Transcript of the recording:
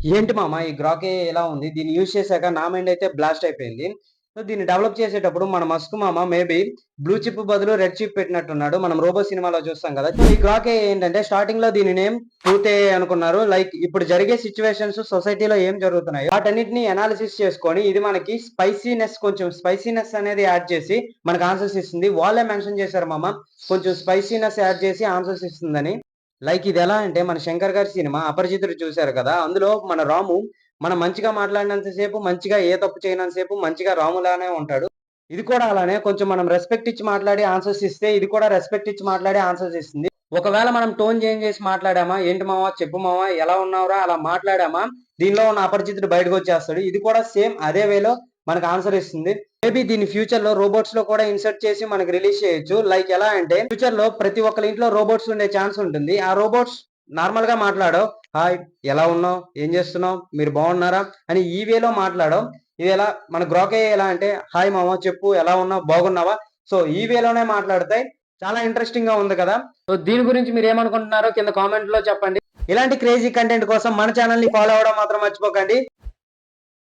ఏంటి మామ ఈ గ్రాకే ఎలా ఉంది? దీన్ని యూజ్ చేశాక నా మైండ్ అయితే బ్లాస్ట్ అయిపోయింది. సో, దీన్ని డెవలప్ చేసేటప్పుడు మన మస్క్ మామ మేబీ బ్లూ చిప్ బదులు రెడ్ చిప్ పెట్టినట్టున్నాడు. మనం 'రోబో' సినిమాలో చూస్తాం కదా! సో, ఈ గ్రాకే ఏంటంటే స్టార్టింగ్‌లో దీని నేమ్ ట్రూత్ ఏఐ అనుకున్నారు. లైక్ ఇప్పుడు జరిగే సిట్యుయేషన్స్ సొసైటీలో ఏం జరుగుతున్నాయో వాటన్నిటిని అనాలిసిస్ చేసుకొని ఇది మనకి కొంచెం స్పైసీనెస్ అనేది యాడ్ చేసి మనకు ఆన్సర్స్ ఇస్తుంది. వాళ్ళే మెన్షన్ చేశారు మామ కొంచెం స్పైసీనెస్ యాడ్ చేసి ఆన్సర్స్ ఇస్తుందని. లైక్ ఇదెలా అంటే మన 'శంకర్' గారి సినిమా 'అపరిచితుడు' చూసారు కదా! అందులో మన రాము మనం మంచిగా మాట్లాడినంత సేపు, మంచిగా ఏ తప్పు చేయనంత సేపు మంచిగా రాములానే ఉంటాడు. ఇది కూడా అలానే కొంచెం మనం రెస్పెక్ట్ ఇచ్చి మాట్లాడి ఆన్సర్స్ ఇస్తే, ఇది కూడా రెస్పెక్ట్ ఇచ్చి మాట్లాడి ఆన్సర్స్ ఇస్తుంది. ఒకవేళ మనం టోన్ చేంజ్ చేసి మాట్లాడామా, "ఏంటి మామ చెప్పు మామ ఎలా ఉన్నావురా" అలా మాట్లాడామా, దీనిలో ఉన్న అపరిచితుడు బయటకొచ్చేస్తాడు. ఇది కూడా సేమ్ అదే వేలో మనకు ఆన్సర్ ఇస్తుంది. మేబీ దీన్ని ఫ్యూచర్ లో రోబోట్స్ లో కూడా ఇన్సర్ట్ చేసి మనకి రిలీజ్ చేయొచ్చు. లైక్ ఎలా అంటే ఫ్యూచర్ లో ప్రతి ఒక్కరి ఇంట్లో రోబోట్స్ ఉండే ఛాన్స్ ఉంటుంది. ఆ రోబోట్స్ నార్మల్ గా మాట్లాడవు. హాయ్ ఎలా ఉన్నావు? ఏం చేస్తున్నావు? మీరు బాగున్నారా? అని ఈ వేలో మాట్లాడవు. ఇది ఎలా మన గ్రోకే ఎలా అంటే హాయ్ మామ చెప్పు ఎలా ఉన్నావు? బాగున్నావా? సో ఈ వేలోనే మాట్లాడతాయి. చాలా ఇంట్రెస్టింగ్ గా ఉంది కదా! సో దీని గురించి మీరు ఏమనుకుంటున్నారో కింద కామెంట్ లో చెప్పండి. ఇలాంటి క్రేజీ కంటెంట్ కోసం మన ఛానల్ ని ఫాలో అవ్వడం మాత్రం మర్చిపోకండి.